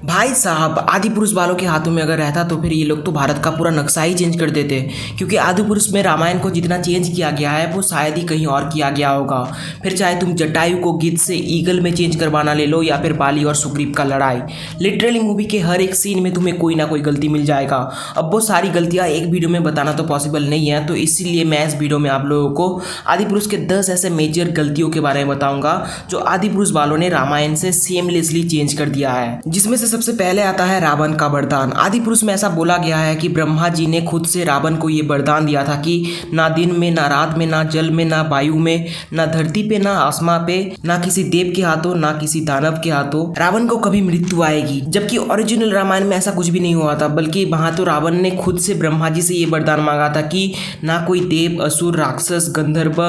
भाई साहब, आदि पुरुष वालों के हाथों में अगर रहता तो फिर ये लोग तो भारत का पूरा नक्शा ही चेंज कर देते। क्योंकि आदि पुरुष में रामायण को जितना चेंज किया गया है वो शायद ही कहीं और किया गया होगा। फिर चाहे तुम जटायु को गिद्ध से ईगल में चेंज करवाना ले लो या फिर बाली और सुग्रीव का लड़ाई, लिटरली मूवी के हर एक सीन में तुम्हें कोई ना कोई गलती मिल जाएगा। अब वो सारी गलतियाँ एक वीडियो में बताना तो पॉसिबल नहीं है, तो इसीलिए मैं इस वीडियो में आप लोगों को आदि पुरुष के 10 ऐसे मेजर गलतियों के बारे में बताऊंगा जो आदि पुरुष वालों ने रामायण से सेमलेसली चेंज कर दिया है। जिसमें से सबसे पहले आता है रावण का वरदान। आदि पुरुष में ऐसा बोला गया है कि ब्रह्मा जी ने खुद से रावण को ये वरदान दिया था कि ना दिन में, ना रात में, ना जल में, ना वायु में, ना धरती पे, ना आसमां पे, ना किसी देव के हाथों, ना किसी दानव के हाथों रावण को कभी मृत्यु आएगी। जबकि ओरिजिनल रामायण में ऐसा कुछ भी नहीं हुआ था, बल्कि वहां तो रावण ने खुद से ब्रह्मा जी से ये वरदान मांगा था कि ना कोई देव, असुर, राक्षस, गंधर्व,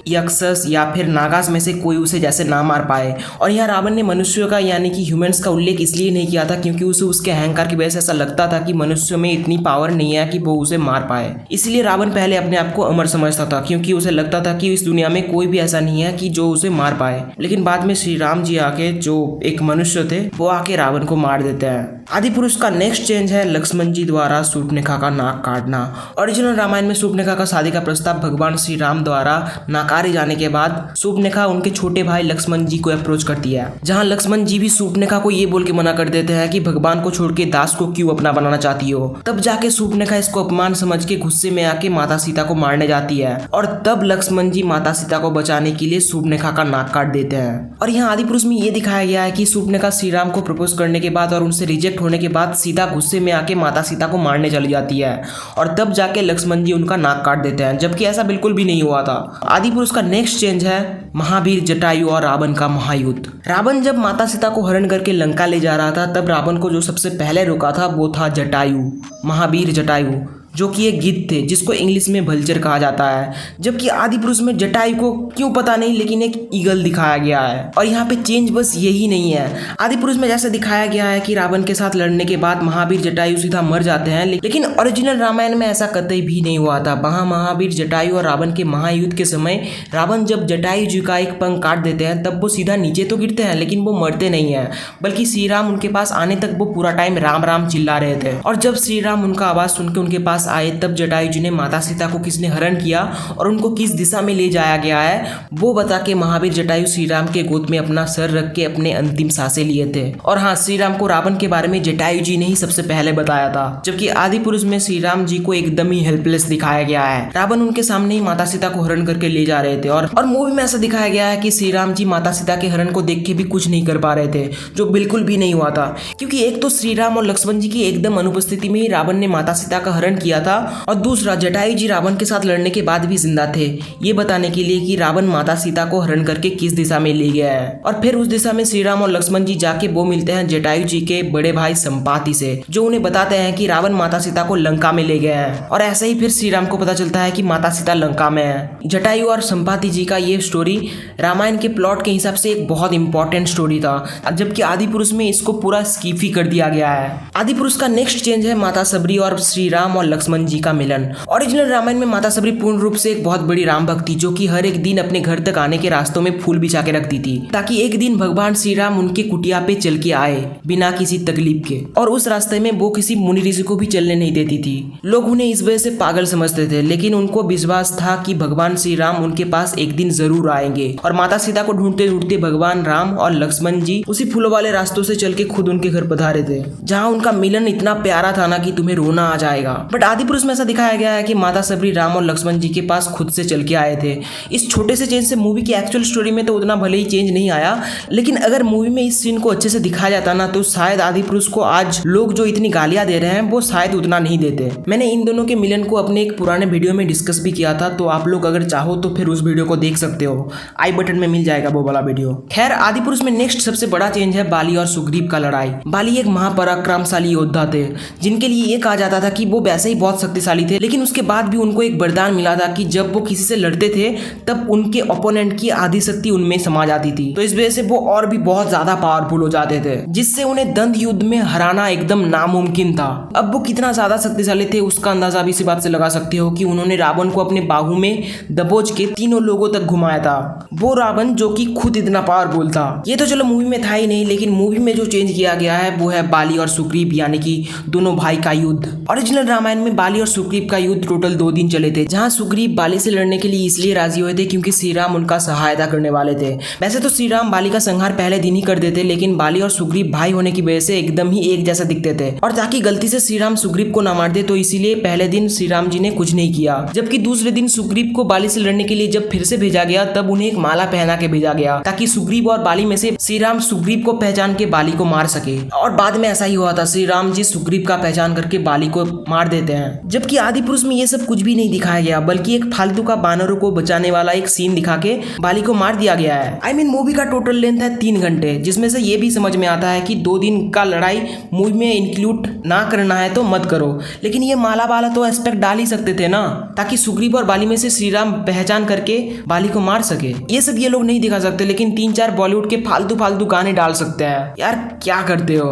यक्षस या फिर नागास में से कोई उसे जैसे ना मार पाए। और यहाँ रावण ने मनुष्यों का यानी कि ह्यूमंस का उल्लेख इसलिए नहीं किया था क्योंकि उसे उसके अहंकार की वजह से ऐसा लगता था कि मनुष्यों में इतनी पावर नहीं है कि वो उसे मार पाए। इसलिए रावण पहले अपने आप को अमर समझता था क्योंकि उसे लगता था कि इस दुनिया में कोई भी ऐसा नहीं है कि जो उसे मार पाए। लेकिन बाद में श्री राम जी आके, जो एक मनुष्य थे, वो आके रावण को मार देते हैं। आदि पुरुष का नेक्स्ट चेंज है लक्ष्मण जी द्वारा शूर्पणखा का नाक काटना। ओरिजिनल रामायण में शूर्पणखा का शादी का प्रस्ताव भगवान श्री राम द्वारा नकारे जाने के बाद शूर्पणखा उनके छोटे भाई लक्ष्मण जी को अप्रोच करती है, जहां लक्ष्मण जी भी शूर्पणखा को ये बोल के मना कर देते हैं कि भगवान को छोड़ के दास को क्यों अपना बनाना चाहती हो। तब जाके शूर्पणखा इसको अपमान समझ के गुस्से में आके माता सीता को मारने जाती है और तब लक्ष्मण जी माता सीता को बचाने के लिए शूर्पणखा का नाक काट देते हैं। और यहाँ आदि पुरुष में ये दिखाया गया है कि शूर्पणखा श्री राम को प्रपोज करने के बाद और उनसे रिजेक्ट होने के बाद सीधा गुस्से में आके माता सीता को मारने चली जाती है और तब जाके लक्ष्मण जी उनका नाक काट देते हैं, जबकि ऐसा बिल्कुल भी नहीं हुआ था। आदि पुरुष का नेक्स्ट चेंज है महावीर, जटायु और रावण का महायुद्ध। रावण जब माता सीता को हरण करके लंका ले जा रहा था तब रावण को जो सबसे पहले रोका था वो था जटायु, महावीर जटायु, जो कि एक गिद्ध थे जिसको इंग्लिश में भल्चर कहा जाता है। जबकि आदि पुरुष में जटायु को क्यों पता नहीं लेकिन एक ईगल दिखाया गया है। और यहाँ पे चेंज बस यही नहीं है। आदि पुरुष में जैसे दिखाया गया है कि रावण के साथ लड़ने के बाद महावीर जटायु सीधा मर जाते हैं, लेकिन ओरिजिनल रामायण में ऐसा कतई भी नहीं हुआ था। वहाँ महावीर जटायु और रावण के महायुद्ध के समय रावण जब जटायु जी का एक पंख काट देते हैं तब वो सीधा नीचे तो गिरते हैं लेकिन वो मरते नहीं है, बल्कि श्री राम उनके पास आने तक वो पूरा टाइम राम राम चिल्ला रहे थे। और जब श्री राम उनका आवाज सुन के उनके पास आए तब जटायु जी ने माता सीता को किसने हरण किया और उनको किस दिशा में ले जाया गया है वो बता के महावीर जटायु श्री राम के गोद में अपना सर रख के अपने अंतिम सांसें लिए थे। और हाँ, श्री राम को रावण के बारे में जटायु जी ने ही सबसे पहले बताया था। जबकि आदि पुरुष में श्री राम जी को एकदम ही हेल्पलेस दिखाया गया है। रावण उनके सामने ही माता सीता को हरण करके ले जा रहे थे और मूवी में ऐसा दिखाया गया है कि श्री राम जी माता सीता के हरण को देख के भी कुछ नहीं कर पा रहे थे, जो बिल्कुल भी नहीं हुआ था। क्योंकि एक तो श्री राम और लक्ष्मण जी की एकदम अनुपस्थिति में ही रावण ने माता सीता का हरण किया था और दूसरा जटायु जी रावण के साथ लड़ने के बाद भी जिंदा थे, ये बताने के लिए कि रावण माता सीता को हरण करके किस दिशा में ले गया है। और फिर उस दिशा में श्री राम और लक्ष्मण जी जाके वो मिलते हैं जटायु जी के बड़े भाई संपाति से, जो उन्हें बताते हैं कि रावण माता सीता को लंका में ले गया है। और ऐसे ही फिर श्री राम को पता चलता है कि माता सीता लंका में है। जटायु और संपाति जी का ये स्टोरी रामायण के प्लॉट के हिसाब से एक बहुत इंपॉर्टेंट स्टोरी था, जबकि आदि पुरुष में इसको पूरा स्किप ही कर दिया गया है। आदि पुरुष का नेक्स्ट चेंज है माता सबरी और श्री राम और लक्ष्मण जी का मिलन। ओरिजिनल रामायण में माता सबरी पूर्ण रूप से एक बहुत बड़ी राम भक्त थी, जो कि हर एक दिन अपने घर तक आने के रास्तों में फूल बिछा के रखती थी ताकि एक दिन भगवान श्री राम उनके कुटिया पे चल के आए बिना किसी तकलीफ के। और उस रास्ते में वो किसी मुनि ऋषि को भी चलने नहीं देती थी। लोग उन्हें इस वजह से पागल समझते थे, लेकिन उनको विश्वास था कि भगवान श्री राम उनके पास एक दिन जरूर आएंगे। और माता सीता को ढूंढते ढूंढते भगवान राम और लक्ष्मण जी उसी फूलों वाले रास्तों से चल के खुद उनके घर पधारे थे, जहाँ उनका मिलन इतना प्यारा था ना कि तुम्हें रोना आ जाएगा। बट आदि पुरुष में ऐसा दिखाया गया है कि माता सबरी राम और लक्ष्मण जी के पास खुद से चल के आए थे। इस छोटे से चेंज से मूवी की एक्चुअल स्टोरी में तो उतना भले ही चेंज नहीं आया, लेकिन अगर मूवी में इस सीन को अच्छे से दिखाया जाता ना तो शायद आदि पुरुष को आज लोग जो इतनी गालियां दे रहे हैं वो शायद उतना नहीं देते। मैंने इन दोनों के मिलन को अपने एक पुराने वीडियो में डिस्कस भी किया था, तो आप लोग अगर चाहो तो फिर उस वीडियो को देख सकते हो, आई बटन में मिल जाएगा वो वाला वीडियो। खैर, आदि पुरुष में नेक्स्ट सबसे बड़ा चेंज है बाली और सुग्रीव का लड़ाई। बाली एक महापराक्रमशाली योद्धा थे जिनके लिए ये कहा जाता था कि वो वैसे ही बहुत शक्तिशाली थे, लेकिन उसके बाद भी उनको एक वरदान मिला था कि जब वो किसी से लड़ते थे तब उनके ओपोनेंट की आधी शक्ति उनमें समा जाती थी। तो इस वजह से वो और भी बहुत ज्यादा पावरफुल हो जाते थे, जिससे उन्हें द्वंद युद्ध में हराना एकदम नामुमकिन था। अब वो कितना ज्यादा शक्तिशाली थे उसका अंदाजा भी इसी बात से लगा सकते हो कि उन्होंने रावण को अपने बाहु में दबोच के तीनों लोगों तक घुमाया था। वो रावण जो कि खुद इतना पावरफुल था। ये तो चलो मूवी में था ही नहीं, लेकिन मूवी में जो चेंज किया गया है वो है बाली और सुग्रीव यानी कि दोनों भाई का युद्ध। ओरिजिनल रामायण में बाली और सुग्रीव का युद्ध टोटल 2 दिन चले थे, जहां सुग्रीव बाली से लड़ने के लिए इसलिए राजी हुए थे क्योंकि श्री राम उनका सहायता करने वाले थे। वैसे तो श्री राम बाली का संहार पहले दिन ही कर देते, लेकिन बाली और सुग्रीव भाई होने की वजह से एकदम ही एक जैसा दिखते थे, और ताकि गलती से श्री राम सुग्रीव को ना मार दे तो इसीलिए पहले दिन श्री राम जी ने कुछ नहीं किया। जबकि दूसरे दिन सुग्रीव को बाली से लड़ने के लिए जब फिर से भेजा गया तब उन्हें एक माला पहना के भेजा गया ताकि सुग्रीव और बाली में से श्री राम सुग्रीव को पहचान के बाली को मार सके। और बाद में ऐसा ही हुआ था, श्री राम जी सुग्रीव का पहचान करके बाली को मार देते हैं। जबकि आदि पुरुष में ये सब कुछ भी नहीं दिखाया गया, बल्कि एक फालतू का बानरों को बचाने वाला एक सीन दिखा के बाली को मार दिया गया है। आई मीन मूवी का टोटल लेंथ है 3 घंटे, जिसमें से ये भी समझ में आता है कि 2 दिन का लड़ाई मूवी में इंक्लूड ना करना है तो मत करो, लेकिन ये माला वाला तो एस्पेक्ट डाल ही सकते थे ना, ताकि सुग्रीव और बाली में से श्री राम पहचान करके बाली को मार सके। ये सब ये लोग नहीं दिखा सकते, लेकिन 3-4 बॉलीवुड के फालतू गाने डाल सकते हैं। यार क्या करते हो।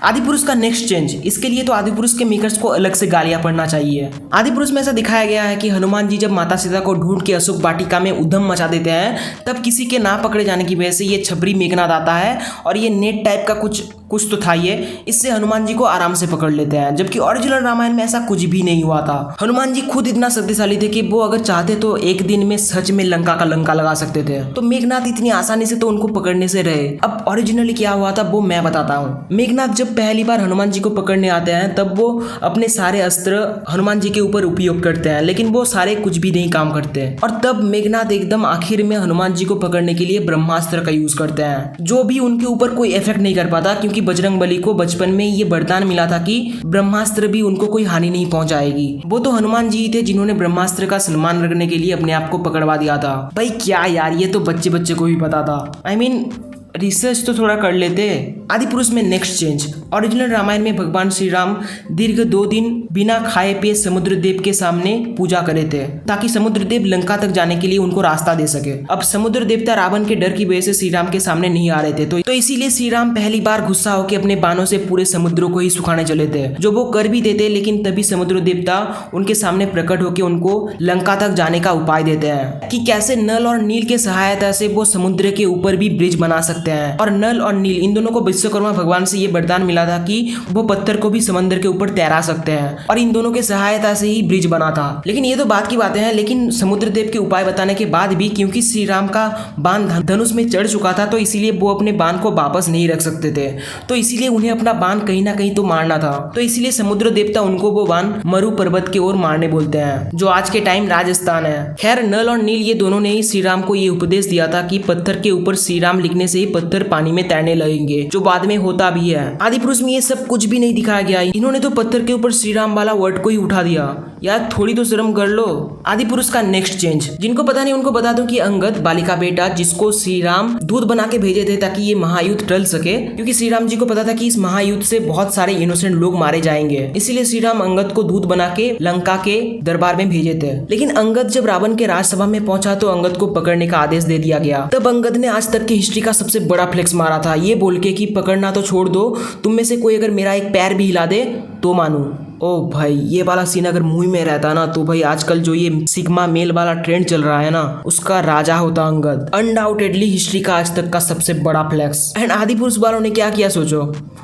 आदि पुरुष का नेक्स्ट चेंज, इसके लिए तो आदि पुरुष के मेकर्स को अलग से गालियां पड़ना चाहिए। आदि पुरुष में ऐसा दिखाया गया है कि हनुमान जी जब माता सीता को ढूंढ के अशोक वाटिका में उधम मचा देते हैं, तब किसी के ना पकड़े जाने की वजह से ये छबरी मेघनाद आता है और ये नेट टाइप का कुछ तो था ये, इससे हनुमान जी को आराम से पकड़ लेते हैं। जबकि ओरिजिनल रामायण में ऐसा कुछ भी नहीं हुआ था। हनुमान जी खुद इतना शक्तिशाली थे कि वो अगर चाहते तो एक दिन में सच में लंका का लंका लगा सकते थे। तो मेघनाथ इतनी आसानी से तो उनको पकड़ने से रहे। अब ओरिजिनली क्या हुआ था वो मैं बताता हूँ। मेघनाथ जब पहली बार हनुमान जी को पकड़ने आते हैं तब वो अपने सारे अस्त्र हनुमान जी के ऊपर उपयोग करते हैं, लेकिन वो सारे कुछ भी नहीं काम करते। और तब मेघनाथ एकदम आखिर में हनुमान जी को पकड़ने के लिए ब्रह्मास्त्र का यूज करते हैं, जो भी उनके ऊपर कोई इफेक्ट नहीं कर पाता, क्योंकि बजरंगबली को बचपन में ये वरदान मिला था कि ब्रह्मास्त्र भी उनको कोई हानि नहीं पहुंचाएगी। वो तो हनुमान जी ही थे जिन्होंने ब्रह्मास्त्र का सम्मान रखने के लिए अपने आप को पकड़वा दिया था। भाई क्या यार, ये तो बच्चे को भी पता था। आई मीन रिसर्च तो थोड़ा कर लेते। आदि पुरुष में नेक्स्ट चेंज, ओरिजिनल रामायण में भगवान श्री राम दीर्घ 2 दिन बिना खाए पिए समुद्र देव के सामने पूजा करे थे, ताकि समुद्र देव लंका तक जाने के लिए उनको रास्ता दे सके। अब समुद्र देवता रावण के डर की वजह से श्री राम के सामने नहीं आ रहे थे, तो इसीलिए श्री राम पहली बार गुस्सा होकर अपने बाणों से पूरे समुद्र को ही सुखाने चले थे, जो वो कर भी देते। लेकिन तभी समुद्र देवता उनके सामने प्रकट होकर उनको लंका तक जाने का उपाय देते हैं कि कैसे नल और नील के सहायता से वो समुद्र के ऊपर भी ब्रिज बना सकते हैं। और नल और नील इन दोनों को विश्वकर्मा भगवान से ये वरदान मिला था कि वो पत्थर को भी समंदर के ऊपर तैरा सकते हैं, और इन दोनों के सहायता से ही ब्रिज बना था। लेकिन ये तो बात की बातें हैं, लेकिन समुद्र देव के उपाय बताने के बाद भी क्योंकि श्री राम का बाण धनुष में चढ़ चुका था, तो इसीलिए वो अपने बाण को वापस नहीं रख सकते थे, तो इसीलिए उन्हें अपना बाण कहीं ना कहीं तो मारना था। तो इसीलिए समुद्र देवता उनको वो बाण मरु पर्वत की ओर मारने बोलते हैं, जो आज के टाइम राजस्थान है। खैर नल और नील ये दोनों ने ही श्री राम को ये उपदेश दिया था कि पत्थर के ऊपर श्री राम लिखने से ही पत्थर पानी में तैरने लगेंगे, जो बाद में होता भी है। आदि पुरुष में ये सब कुछ भी नहीं दिखाया गया, इन्होंने तो पत्थर के ऊपर श्री राम वाला वर्ड को ही उठा दिया। यार थोड़ी तो शर्म कर लो। आदि पुरुष का नेक्स्ट चेंज, जिनको पता नहीं उनको बता दूं कि अंगद बाली का बेटा, जिसको श्री राम दूध बना के भेजे थे ताकि ये महायुद्ध टल सके, क्योंकि श्री राम जी को पता था कि इस महायुद्ध से बहुत सारे इनोसेंट लोग मारे जाएंगे, इसीलिए श्री राम अंगद को दूध बना के लंका के दरबार में भेजे थे। लेकिन अंगद जब रावण के राजसभा में पहुंचा तो अंगद को पकड़ने का आदेश दे दिया गया। तब अंगद ने आज तक की हिस्ट्री का सबसे बड़ा फ्लेक्स मारा था, ये बोल के कि पकड़ना तो छोड़ दो, तुम में से कोई अगर मेरा एक पैर भी हिला दे तो मानू। ओ भाई ये वाला सीन अगर मूवी में रहता ना तो भाई आजकल जो ये सिग्मा मेल वाला ट्रेंड चल रहा है ना उसका राजा होता अंगद। अनडाउटेडली हिस्ट्री का आज तक का सबसे बड़ा फ्लैक्स। एंड आदि पुरुष वालों ने क्या किया सोचो,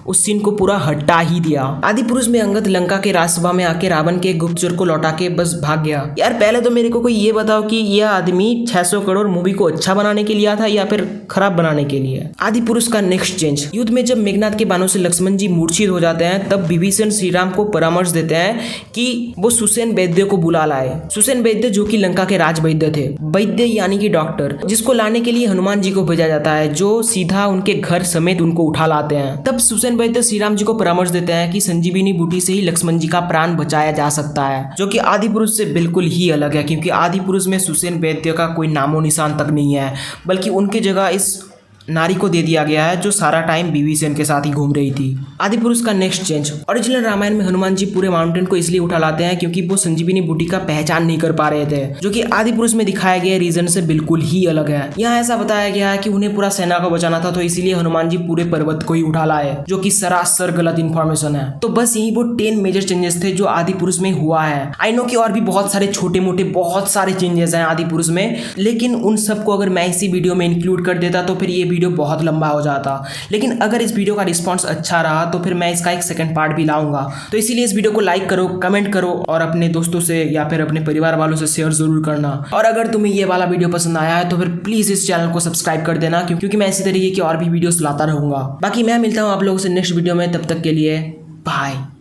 उस सीन को पूरा हटा ही दिया। आदि पुरुष में अंगद लंका के राजसभा में आके रावण के गुप्तचर को लौटा के बस भाग गया। यार पहले तो मेरे को कोई ये बताओ कि यह आदमी 600 करोड़ मूवी को अच्छा बनाने के लिए था या फिर खराब बनाने के लिए। आदि पुरुष का नेक्स्ट चेंज, युद्ध में जब मेघनाथ के बाणों से लक्ष्मण जी मूर्छित हो जाते हैं तब विभीषण श्री राम को परामर्श देते हैं कि वो सुसेन वैद्य को बुला लाए। सुसेन वैद्य जो कि लंका के राज वैद्य थे, वैद्य यानी कि डॉक्टर, जिसको लाने के लिए हनुमान जी को भेजा जाता है, जो सीधा उनके घर समेत उनको उठा लाते हैं। तब सुसेन वैद्य श्री राम जी को परामर्श देते हैं कि संजीवनी बूटी से ही लक्ष्मण जी का प्राण बचाया जा सकता है, जो कि आदि पुरुष से बिल्कुल ही अलग है, क्योंकि आदि पुरुष में सुसेन वैद्य का कोई नामो निशान तक नहीं है, बल्कि उनकी जगह इस नारी को दे दिया गया है जो सारा टाइम विभीषण के साथ ही घूम रही थी। आदि पुरुष का नेक्स्ट चेंज। ओरिजिनल रामायण में हनुमान जी पूरे माउंटेन को इसलिए उठा लाते हैं क्योंकि वो संजीवनी बूटी का पहचान नहीं कर पा रहे थे, जो कि आदि पुरुष में दिखाया गया रीजन से बिल्कुल ही अलग है। यहाँ ऐसा बताया गया है कि उन्हें पूरा सेना को बचाना था, तो इसीलिए हनुमान जी पूरे पर्वत को ही उठा लाए, जो कि सरासर गलत इन्फॉर्मेशन है। तो बस यही वो 10 मेजर चेंजेस थे जो आदि पुरुष में हुआ है। आई नो कि और भी बहुत सारे छोटे मोटे बहुत सारे चेंजेस हैं आदि पुरुष में, लेकिन उन सबको अगर मैं इसी वीडियो में इंक्लूड कर देता तो फिर ये वीडियो बहुत लंबा हो जाता। लेकिन अगर इस वीडियो का रिस्पांस अच्छा रहा तो फिर मैं इसका एक सेकंड पार्ट भी लाऊंगा। तो इसीलिए इस वीडियो को लाइक करो, कमेंट करो और अपने दोस्तों से या फिर अपने परिवार वालों से शेयर जरूर करना। और अगर तुम्हें ये वाला वीडियो पसंद आया है तो फिर प्लीज इस चैनल को सब्सक्राइब कर देना, क्योंकि मैं इसी तरीके की और भी वीडियोस लाता रहूंगा। बाकी मैं मिलता हूँ आप लोगों से नेक्स्ट वीडियो में, तब तक के लिए बाय।